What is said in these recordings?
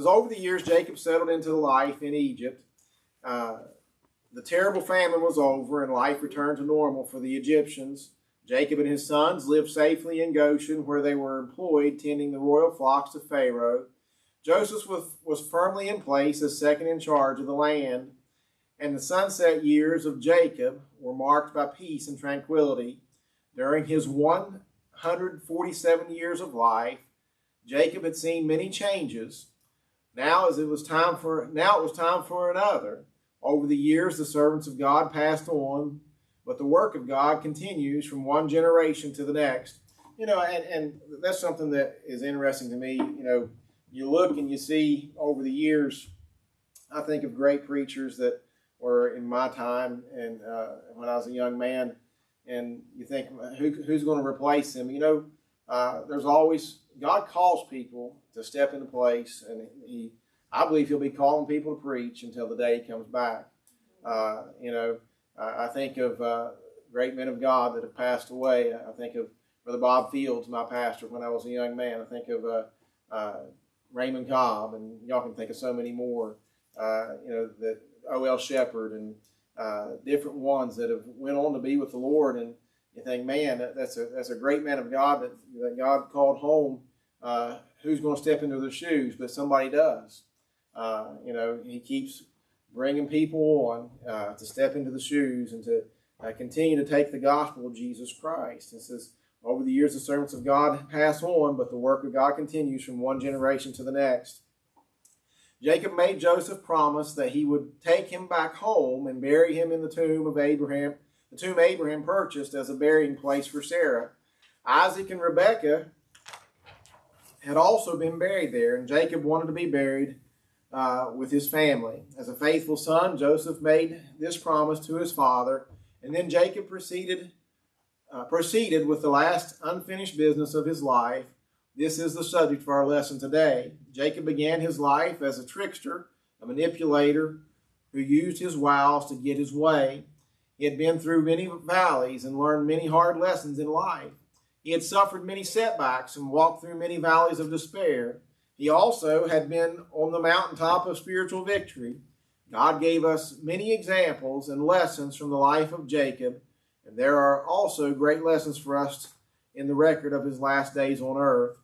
over the years Jacob settled into life in Egypt, the terrible famine was over and life returned to normal for the Egyptians. Jacob and his sons lived safely in Goshen, where they were employed tending the royal flocks of Pharaoh. Joseph was firmly in place as second in charge of the land, and the sunset years of Jacob were marked by peace and tranquility. During his 147 years of life, Jacob had seen many changes. Now it was time for another. Over the years, the servants of God passed on, but the work of God continues from one generation to the next. And that's something that is interesting to me. You look and you see over the years, I think of great preachers that were in my time and when I was a young man, and you think, who's going to replace them? There's always, God calls people to step into place, and I believe he'll be calling people to preach until the day he comes back. I think of great men of God that have passed away. I think of Brother Bob Fields, my pastor, when I was a young man. I think of Raymond Cobb, and y'all can think of so many more. That O.L. Shepherd and different ones that have went on to be with the Lord. And you think, man, that's a great man of God that God called home. Who's going to step into their shoes? But somebody does. He keeps bringing people on to step into the shoes and to continue to take the gospel of Jesus Christ. It says, over the years, the servants of God pass on, but the work of God continues from one generation to the next. Jacob made Joseph promise that he would take him back home and bury him in the tomb of Abraham, the tomb Abraham purchased as a burying place for Sarah. Isaac and Rebekah had also been buried there, and Jacob wanted to be buried with his family. As a faithful son, Joseph made this promise to his father, and then Jacob proceeded with the last unfinished business of his life. This is the subject for our lesson today. Jacob began his life as a trickster, a manipulator who used his wiles to get his way. He had been through many valleys and learned many hard lessons in life. He had suffered many setbacks and walked through many valleys of despair. He also had been on the mountaintop of spiritual victory. God gave us many examples and lessons from the life of Jacob, and there are also great lessons for us in the record of his last days on earth.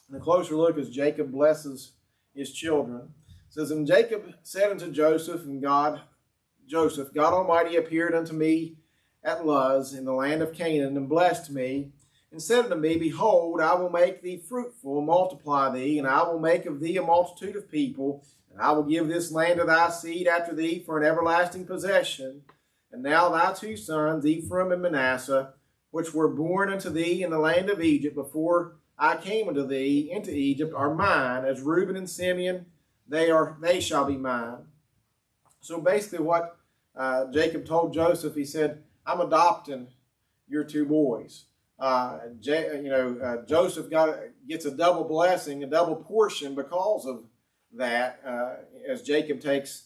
And a closer look as Jacob blesses his children. It says, and Jacob said unto Joseph, God Almighty appeared unto me at Luz in the land of Canaan, and blessed me, and said unto me, behold, I will make thee fruitful, multiply thee, and I will make of thee a multitude of people, and I will give this land to thy seed after thee for an everlasting possession. And now thy two sons, Ephraim and Manasseh, which were born unto thee in the land of Egypt before I came unto thee into Egypt, are mine. As Reuben and Simeon, they shall be mine. So basically what Jacob told Joseph, he said, I'm adopting your two boys. Joseph gets a double blessing, a double portion because of that, as Jacob takes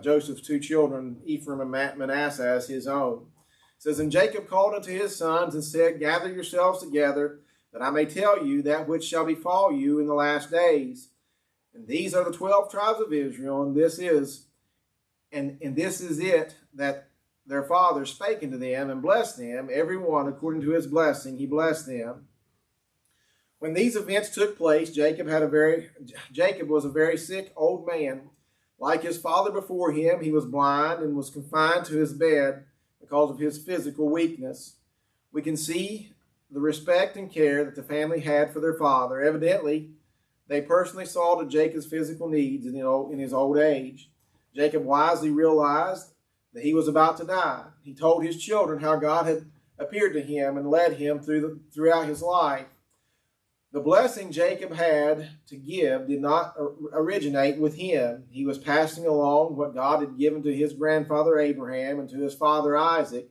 Joseph's two children, Ephraim and Manasseh, as his own. It says, and Jacob called unto his sons and said, gather yourselves together, that I may tell you that which shall befall you in the last days. And these are the 12 tribes of Israel, and this is it that their father spake unto them and blessed them, every one according to his blessing he blessed them. When these events took place, Jacob was a very sick old man. Like his father before him, he was blind and was confined to his bed because of his physical weakness. We can see the respect and care that the family had for their father. Evidently, they personally saw to Jacob's physical needs in his old age. Jacob wisely realized that he was about to die. He told his children how God had appeared to him and led him throughout his life. The blessing Jacob had to give did not originate with him. He was passing along what God had given to his grandfather Abraham and to his father Isaac.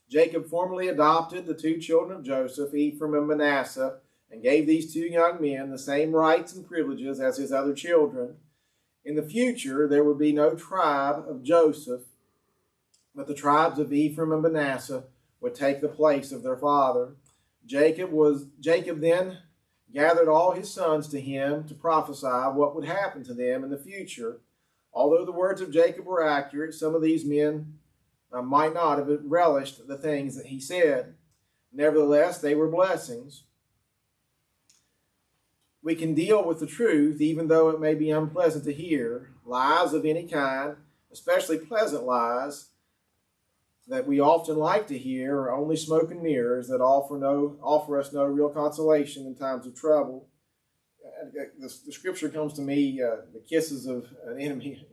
Jacob formally adopted the two children of Joseph, Ephraim and Manasseh, and gave these two young men the same rights and privileges as his other children. In the future, there would be no tribe of Joseph, but the tribes of Ephraim and Manasseh would take the place of their father. Jacob then gathered all his sons to him to prophesy what would happen to them in the future. Although the words of Jacob were accurate, some of these men might not have relished the things that he said. Nevertheless, they were blessings. We can deal with the truth, even though it may be unpleasant to hear. Lies of any kind, especially pleasant lies, that we often like to hear, are only smoke and mirrors that offer us no real consolation in times of trouble. The scripture comes to me: the kisses of an enemy,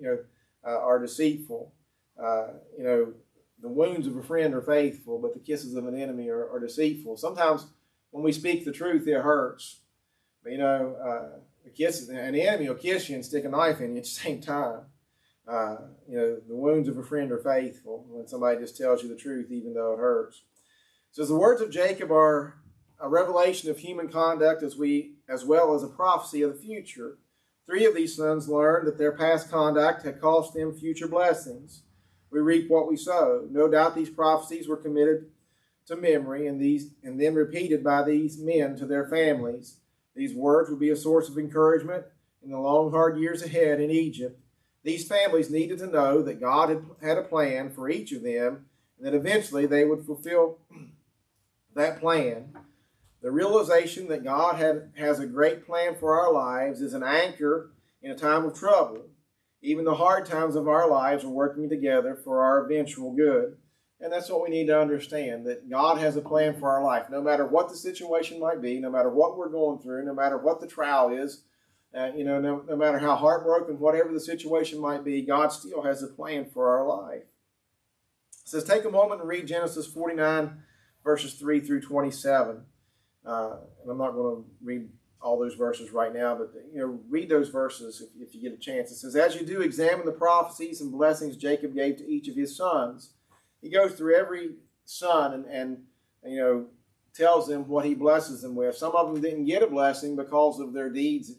are deceitful. The wounds of a friend are faithful, but the kisses of an enemy are deceitful. Sometimes when we speak the truth, it hurts. But an enemy will kiss you and stick a knife in you at the same time. The wounds of a friend are faithful when somebody just tells you the truth, even though it hurts. So the words of Jacob are a revelation of human conduct as well as a prophecy of the future. 3 of these sons learned that their past conduct had cost them future blessings. We reap what we sow. No doubt these prophecies were committed to memory and then repeated by these men to their families. These words would be a source of encouragement in the long, hard years ahead in Egypt. These families needed to know that God had a plan for each of them and that eventually they would fulfill that plan. The realization that God has a great plan for our lives is an anchor in a time of trouble. Even the hard times of our lives are working together for our eventual good. And that's what we need to understand, that God has a plan for our life. No matter what the situation might be, no matter what we're going through, no matter what the trial is, no matter how heartbroken, whatever the situation might be, God still has a plan for our life. It says, take a moment and read Genesis 49, verses 3 through 27. And I'm not going to read all those verses right now, but read those verses if you get a chance. It says, as you do, examine the prophecies and blessings Jacob gave to each of his sons. He goes through every son and tells them what he blesses them with. Some of them didn't get a blessing because of their deeds,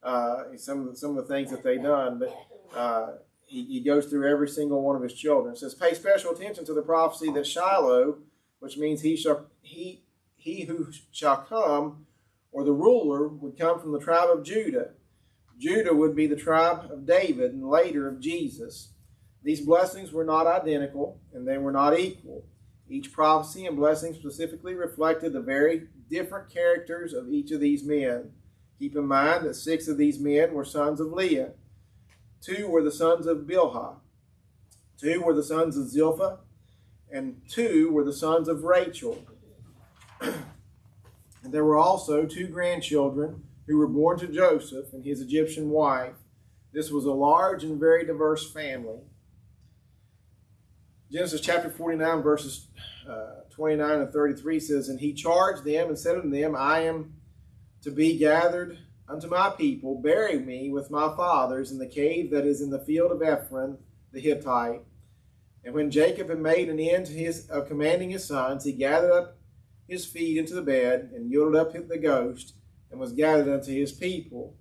some of the things that they done, but he goes through every single one of his children. It says, pay special attention to the prophecy that Shiloh, which means he who shall come, or the ruler, would come from the tribe of Judah. Judah would be the tribe of David and later of Jesus. These blessings were not identical and they were not equal. Each prophecy and blessing specifically reflected the very different characters of each of these men. Keep in mind that 6 of these men were sons of Leah. 2 were the sons of Bilhah. 2 were the sons of Zilpah. And 2 were the sons of Rachel. And there were also 2 grandchildren who were born to Joseph and his Egyptian wife. This was a large and very diverse family. Genesis chapter 49, verses 29 and 33 says, and he charged them and said unto them, I am to be gathered unto my people. Bury me with my fathers in the cave that is in the field of Ephron the Hittite. And when Jacob had made an end of commanding his sons, he gathered up his feet into the bed and yielded up the ghost and was gathered unto his people.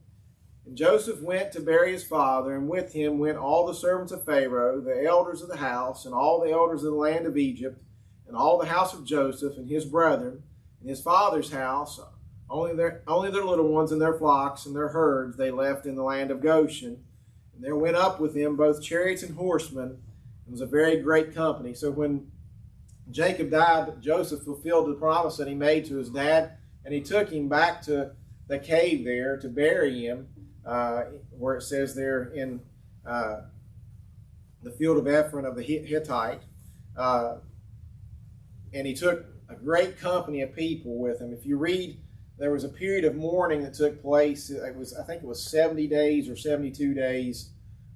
And Joseph went to bury his father, and with him went all the servants of Pharaoh, the elders of the house, and all the elders of the land of Egypt, and all the house of Joseph and his brethren, and his father's house. Only their little ones and their flocks and their herds they left in the land of Goshen. And there went up with him both chariots and horsemen. It was a very great company. So when Jacob died, Joseph fulfilled the promise that he made to his dad, and he took him back to the cave there to bury him, where it says there in the field of Ephron of the Hittite. And he took a great company of people with him. If you read, there was a period of mourning that took place. I think it was 70 days or 72 days,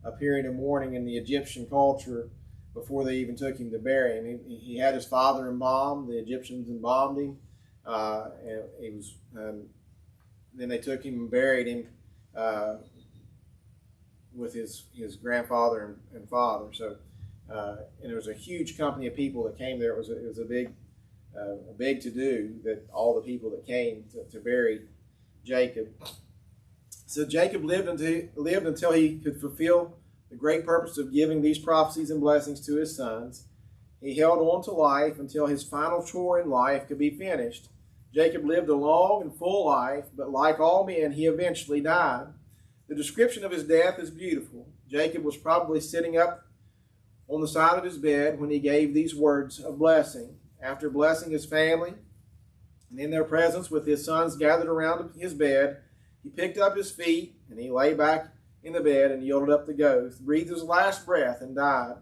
a period of mourning in the Egyptian culture before they even took him to bury him. He had his father embalmed. The Egyptians embalmed him. Then they took him and buried him with his grandfather and father. So, and there was a huge company of people that came there. It was a big to do that all the people that came to bury Jacob. So Jacob lived until he could fulfill the great purpose of giving these prophecies and blessings to his sons. He held on to life until his final chore in life could be finished. Jacob lived a long and full life, but like all men, he eventually died. The description of his death is beautiful. Jacob was probably sitting up on the side of his bed when he gave these words of blessing. After blessing his family, and in their presence with his sons gathered around his bed, he picked up his feet and he lay back in the bed and yielded up the ghost, breathed his last breath, and died.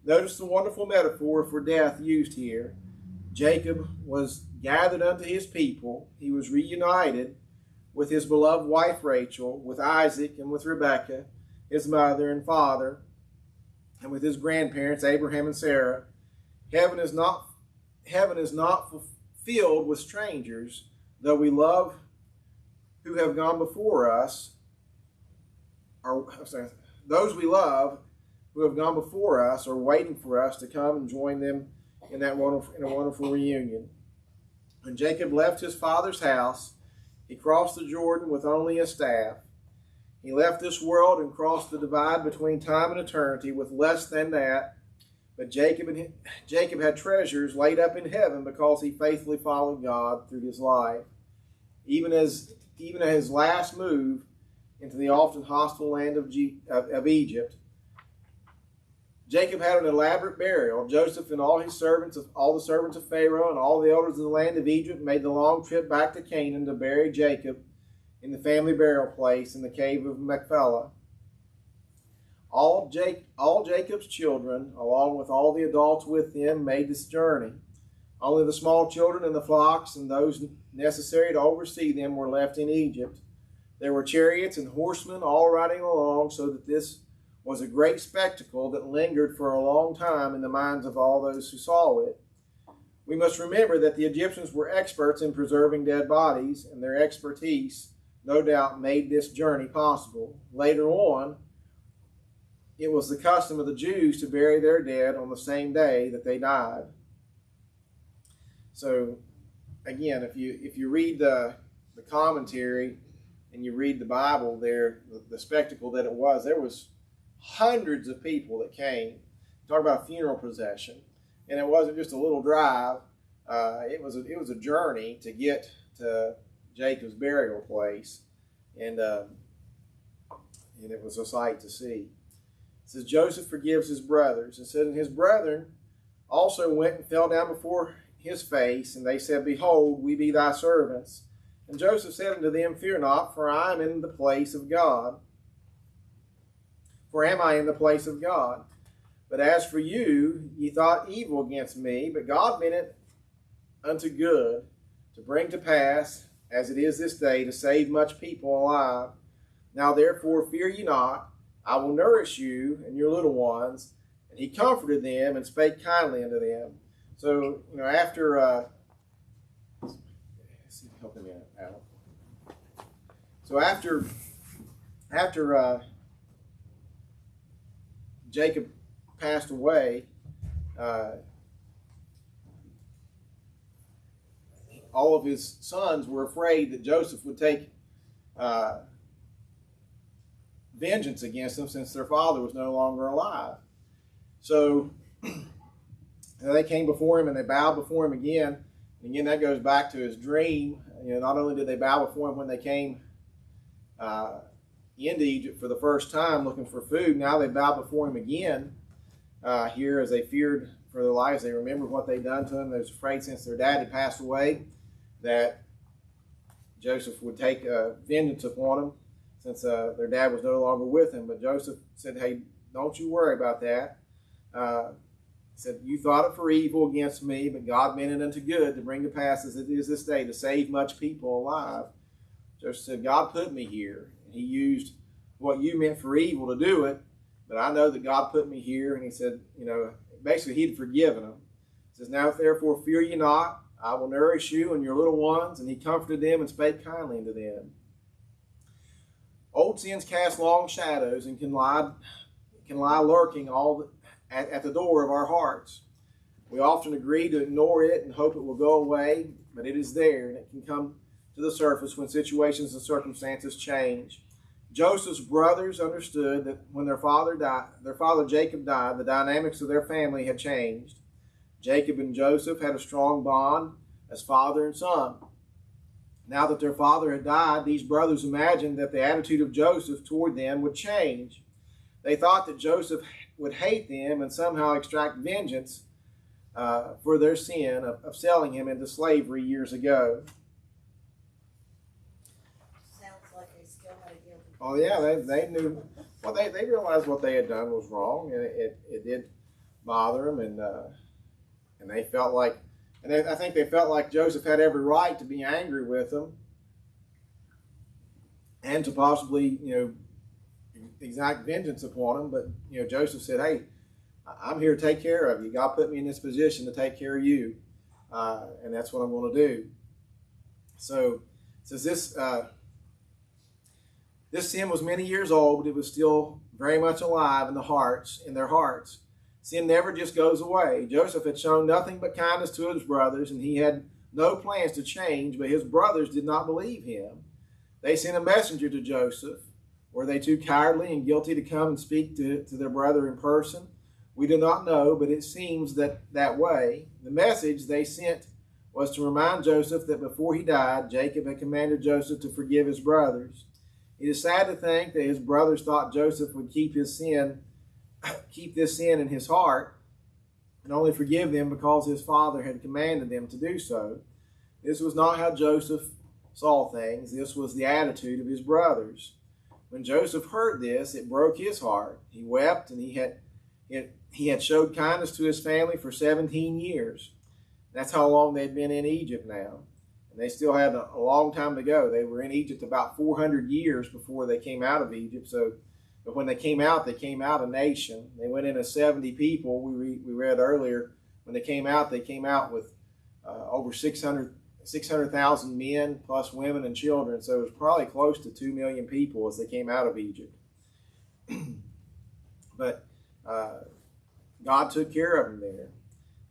Notice the wonderful metaphor for death used here. Jacob was gathered unto his people. He was reunited with his beloved wife Rachel, with Isaac and with Rebekah, his mother and father, and with his grandparents Abraham and Sarah. Heaven is not filled with strangers, though we love who have gone before us, those we love who have gone before us are waiting for us to come and join them in a wonderful reunion. When Jacob left his father's house, he crossed the Jordan with only a staff. He left this world and crossed the divide between time and eternity with less than that. But Jacob had treasures laid up in heaven because he faithfully followed God through his life. Even at his last move into the often hostile land of Egypt, Jacob had an elaborate burial. Joseph and all the servants of Pharaoh and all the elders of the land of Egypt made the long trip back to Canaan to bury Jacob in the family burial place in the cave of Machpelah. All Jacob's children, along with all the adults with them, made this journey. Only the small children and the flocks and those necessary to oversee them were left in Egypt. There were chariots and horsemen all riding along, so that this was a great spectacle that lingered for a long time in the minds of all those who saw it. We must remember that the Egyptians were experts in preserving dead bodies, and their expertise, no doubt, made this journey possible. Later on, it was the custom of the Jews to bury their dead on the same day that they died. So, again, if you read the commentary and you read the Bible there, the spectacle that it was, there was hundreds of people that came. Talk about a funeral procession, and it wasn't just a little drive. It was a journey to get to Jacob's burial place, and it was a sight to see. It says Joseph forgives his brothers. It says, and his brethren also went and fell down before his face, and they said, Behold, we be thy servants. And Joseph said unto them, Fear not, for I am in the place of God. For am I in the place of God? But as for you, ye thought evil against me, but God meant it unto good, to bring to pass, as it is this day, to save much people alive. Now therefore fear ye not, I will nourish you and your little ones. And he comforted them and spake kindly unto them. So, after help him out. So after Jacob passed away, all of his sons were afraid that Joseph would take vengeance against them since their father was no longer alive. So they came before him and they bowed before him again. And again, that goes back to his dream. Not only did they bow before him when they came into Egypt for the first time looking for food, now they bow before him again here as they feared for their lives. They remembered what they'd done to him. They was afraid since their dad had passed away that Joseph would take vengeance upon them since their dad was no longer with him. But Joseph said, hey, don't you worry about that. He said, you thought it for evil against me, but God meant it unto good to bring to pass as it is this day to save much people alive. Joseph said, God put me here. And he used what you meant for evil to do it, but I know that God put me here. And he said, basically he'd forgiven them. He says, now therefore fear ye not, I will nourish you and your little ones. And he comforted them and spake kindly unto them. Old sins cast long shadows and can lie lurking at the door of our hearts. We often agree to ignore it and hope it will go away, but it is there and it can come to the surface when situations and circumstances change. Joseph's brothers understood that when their father Jacob died, the dynamics of their family had changed. Jacob and Joseph had a strong bond as father and son. Now that their father had died, these brothers imagined that the attitude of Joseph toward them would change. They thought that Joseph would hate them and somehow extract vengeance for their sin of selling him into slavery years ago. Sounds like they still had a guilty. Oh yeah, they knew. Well, they realized what they had done was wrong, and it did bother them, and they felt like, I think they felt like Joseph had every right to be angry with them, and to possibly, exact vengeance upon them. But Joseph said, "Hey, I'm here to take care of you. God put me in this position to take care of you, and that's what I'm going to do." So, says this sin was many years old, but it was still very much alive in their hearts. Sin never just goes away. Joseph had shown nothing but kindness to his brothers, and he had no plans to change, but his brothers did not believe him. They sent a messenger to Joseph. Were they too cowardly and guilty to come and speak to their brother in person? We do not know, but it seems that way. The message they sent was to remind Joseph that before he died, Jacob had commanded Joseph to forgive his brothers. It is sad to think that his brothers thought Joseph would keep this sin in his heart and only forgive them because his father had commanded them to do so. This was not how Joseph saw things. This was the attitude of his brothers. When Joseph heard this, it broke his heart. He wept, and he had showed kindness to his family for 17 years. That's how long they'd been in Egypt now. And they still had a long time to go. They were in Egypt about 400 years before they came out of Egypt. But when they came out a nation. They went in as 70 people. We read earlier, when they came out with over 600,000 men plus women and children. So it was probably close to 2 million people as they came out of Egypt. But God took care of them there.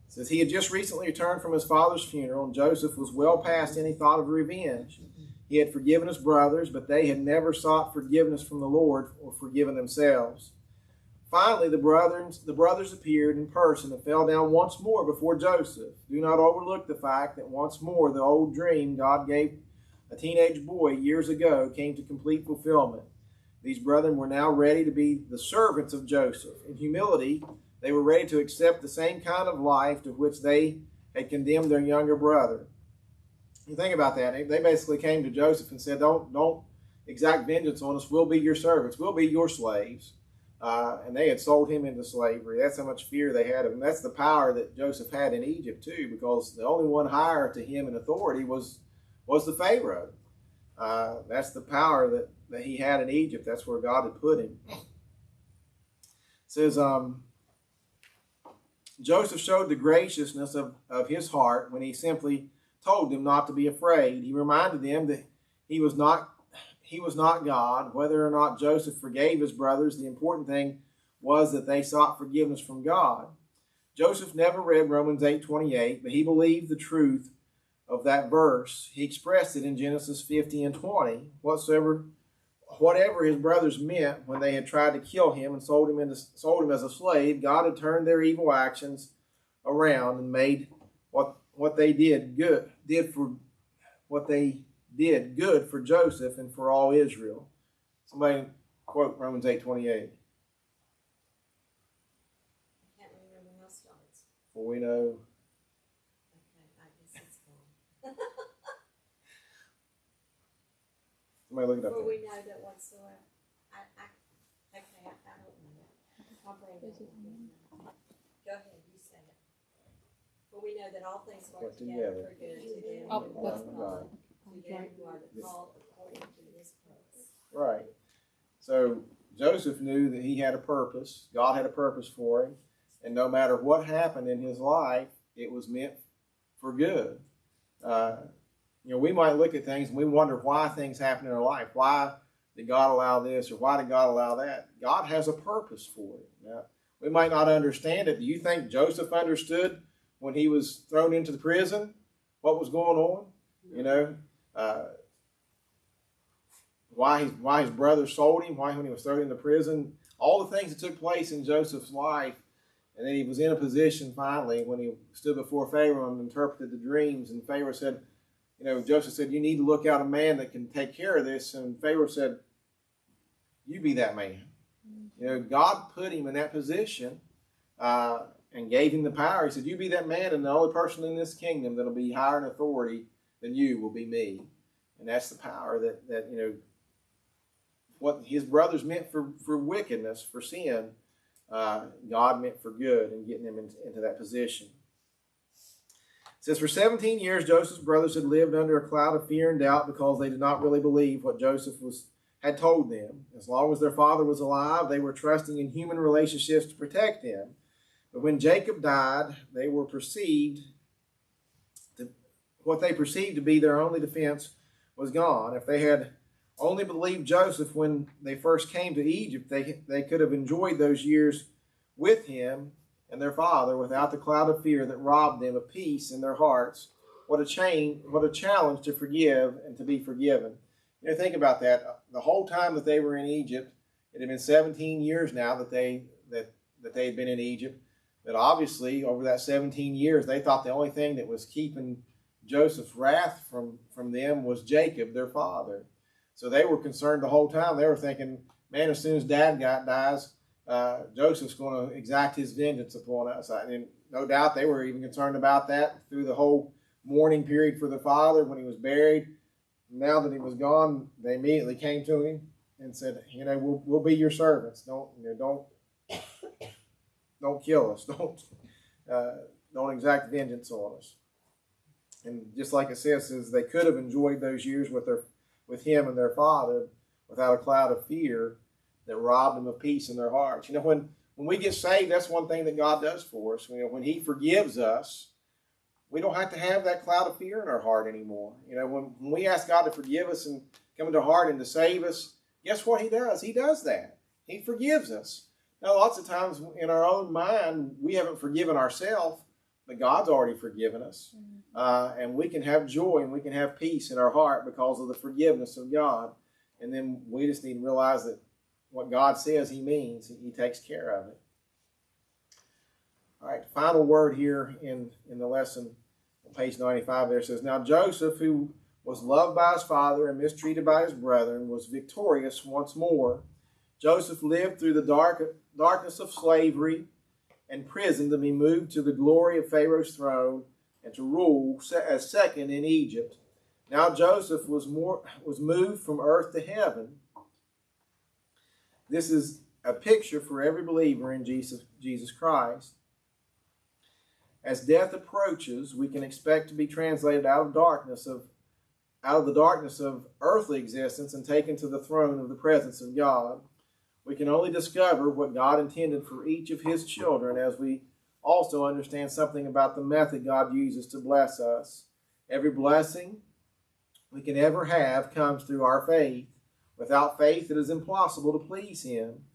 It says he had just recently returned from his father's funeral, and Joseph was well past any thought of revenge. He had forgiven his brothers, but they had never sought forgiveness from the Lord or forgiven themselves. Finally, the brothers appeared in person and fell down once more before Joseph. Do not overlook the fact that once more the old dream God gave a teenage boy years ago came to complete fulfillment. These brethren were now ready to be the servants of Joseph. In humility, they were ready to accept the same kind of life to which they had condemned their younger brother. You think about that. They basically came to Joseph and said, don't exact vengeance on us. We'll be your servants. We'll be your slaves. And they had sold him into slavery. That's how much fear they had of him. That's the power that Joseph had in Egypt too, because the only one higher to him in authority was the Pharaoh. That's the power that he had in Egypt. That's where God had put him. It says, Joseph showed the graciousness of his heart when he simply told them not to be afraid. He reminded them that he was not God. Whether or not Joseph forgave his brothers, the important thing was that they sought forgiveness from God. Joseph never read Romans 8:28, but he believed the truth of that verse. He expressed it in Genesis 50 and 20. Whatever his brothers meant when they had tried to kill him and sold him as a slave, God had turned their evil actions around and made what they did good for Joseph and for all Israel. Somebody quote Romans 8:28. I can't remember how it starts. For we know. Okay, I guess it's gone. Somebody look it up. For we know that whatsoever. I don't know that. My brain doesn't know. Go ahead, you say it. For we know that all things work together for good to them who love God, to them who are the called according to his purpose. Right. So Joseph knew that he had a purpose. God had a purpose for him. And no matter what happened in his life, it was meant for good. We might look at things and we wonder why things happen in our life. Why did God allow this or why did God allow that? God has a purpose for it. Now, we might not understand it. Do you think Joseph understood when he was thrown into the prison what was going on? Why his brothers sold him, why when he was thrown into prison, all the things that took place in Joseph's life. And then he was in a position finally when he stood before Pharaoh and interpreted the dreams. And Pharaoh said, Joseph said, you need to look out a man that can take care of this. And Pharaoh said, you be that man. God put him in that position and gave him the power. He said, you be that man, and the only person in this kingdom that will be higher in authority than you will be me. And that's the power that what his brothers meant for wickedness, for sin, God meant for good and getting him into that position. It says, for 17 years, Joseph's brothers had lived under a cloud of fear and doubt because they did not really believe what Joseph had told them. As long as their father was alive, they were trusting in human relationships to protect him. But when Jacob died, what they perceived to be their only defense was gone. If they had only believed Joseph when they first came to Egypt, they could have enjoyed those years with him and their father without the cloud of fear that robbed them of peace in their hearts. What a challenge to forgive and to be forgiven. Think about that. The whole time that they were in Egypt, it had been 17 years now that they had been in Egypt. But obviously, over that 17 years, they thought the only thing that was keeping Joseph's wrath from them was Jacob, their father. So they were concerned the whole time. They were thinking, man, as soon as Dad dies, Joseph's going to exact his vengeance upon us. And no doubt they were even concerned about that through the whole mourning period for the father when he was buried. Now that he was gone, they immediately came to him and said, we'll be your servants. Don't kill us. Don't exact vengeance on us. And just like it says they could have enjoyed those years with him and their father without a cloud of fear that robbed them of peace in their hearts. When we get saved, that's one thing that God does for us. When he forgives us, we don't have to have that cloud of fear in our heart anymore. When we ask God to forgive us and come into our heart and to save us, guess what he does? He does that. He forgives us. Now, lots of times in our own mind, we haven't forgiven ourselves, but God's already forgiven us. And we can have joy and we can have peace in our heart because of the forgiveness of God. And then we just need to realize that what God says he means, he takes care of it. All right, final word here in the lesson on page 95 there says, now Joseph, who was loved by his father and mistreated by his brethren, was victorious once more. Joseph lived through the darkness of slavery and prison to be moved to the glory of Pharaoh's throne and to rule as second in Egypt. Now Joseph was moved from earth to heaven. This is a picture for every believer in Jesus Christ. As death approaches, we can expect to be translated out of the darkness of earthly existence and taken to the throne of the presence of God. We can only discover what God intended for each of his children as we also understand something about the method God uses to bless us. Every blessing we can ever have comes through our faith. Without faith, it is impossible to please him.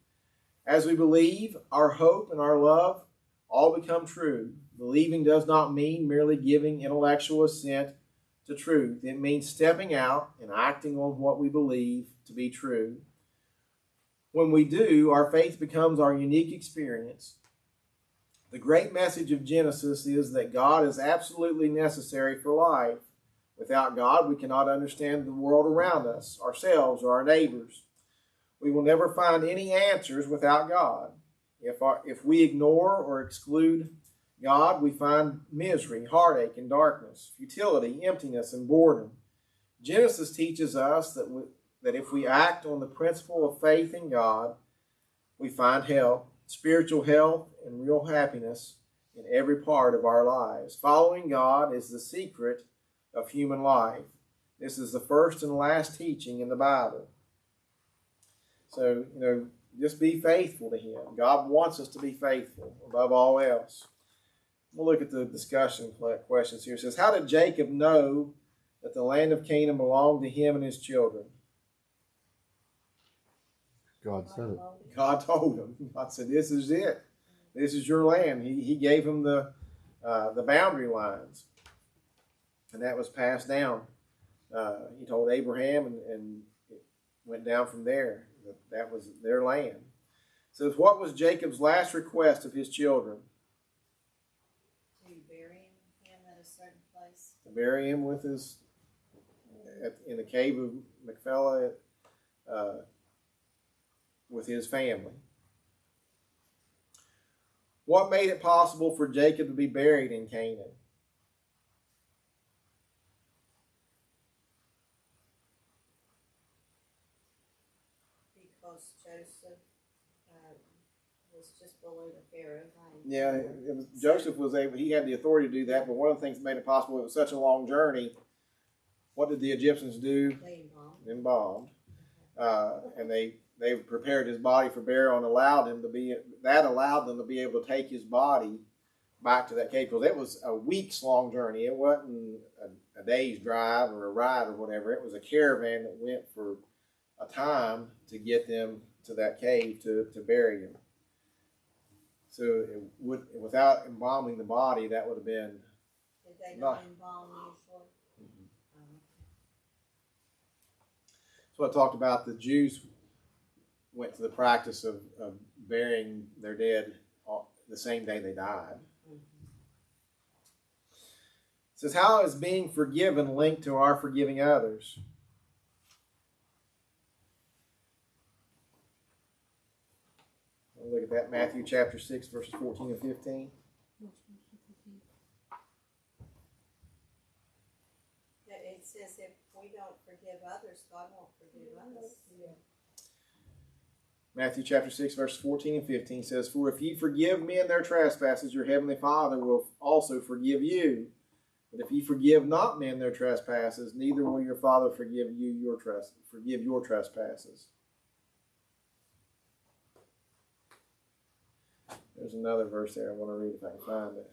As we believe, our hope and our love all become true. Believing does not mean merely giving intellectual assent to truth. It means stepping out and acting on what we believe to be true. When we do, our faith becomes our unique experience. The great message of Genesis is that God is absolutely necessary for life. Without God, we cannot understand the world around us, ourselves, or our neighbors. We will never find any answers without God. If we ignore or exclude God, we find misery, heartache, and darkness, futility, emptiness, and boredom. Genesis teaches us that if we act on the principle of faith in God, we find health, spiritual health, and real happiness in every part of our lives. Following God is the secret of human life. This is the first and last teaching in the Bible. So, just be faithful to him. God wants us to be faithful above all else. We'll look at the discussion questions here. It says, how did Jacob know that the land of Canaan belonged to him and his children? God said it. God told him. God said, this is it. This is your land. He gave him the boundary lines. And that was passed down. He told Abraham and it went down from there. That was their land. It says, what was Jacob's last request of his children? To bury him at a certain place. To bury him with in the cave of Machpelah with his family. What made it possible for Jacob to be buried in Canaan? Because Joseph was just below the Pharaoh. Yeah, Joseph was able. He had the authority to do that, but one of the things that made it possible, it was such a long journey. What did the Egyptians do? They embalmed. And they prepared his body for burial and allowed them to be able to take his body back to that cave, because it was a weeks long journey. It wasn't a day's drive or a ride or whatever. It was a caravan that went for a time to get them to that cave to bury him. So without embalming the body, that would have been. Did they not embalm usually? So I talked about the Jews went to the practice of burying their dead the same day they died. It says, how is being forgiven linked to our forgiving others? We'll look at that, Matthew chapter 6, verses 14 and 15. It says if we don't forgive others, God won't forgive us. Yeah. Matthew chapter 6, verses 14 and 15 says, for if ye forgive men their trespasses, your heavenly Father will also forgive you. But if ye forgive not men their trespasses, neither will your Father forgive your trespasses. There's another verse there I want to read if I can find it.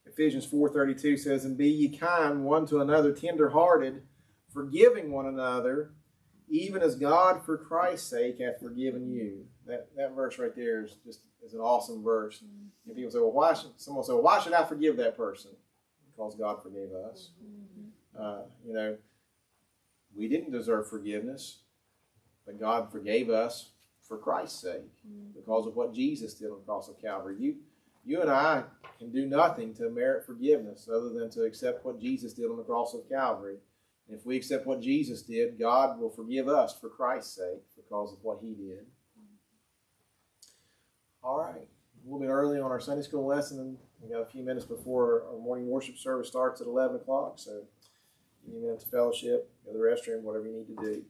Ephesians 4:32 says, and be ye kind one to another, tender-hearted, forgiving one another, even as God for Christ's sake hath forgiven you. That verse right there is an awesome verse. And people say, well, someone say, well, why should I forgive that person? Because God forgave us. We didn't deserve forgiveness, but God forgave us for Christ's sake, because of what Jesus did on the cross of Calvary. You and I can do nothing to merit forgiveness other than to accept what Jesus did on the cross of Calvary. And if we accept what Jesus did, God will forgive us for Christ's sake because of what he did. All right. A little bit early on our Sunday school lesson. We got a few minutes before our morning worship service starts at 11 o'clock. So, you need to fellowship, go to the restroom, whatever you need to do.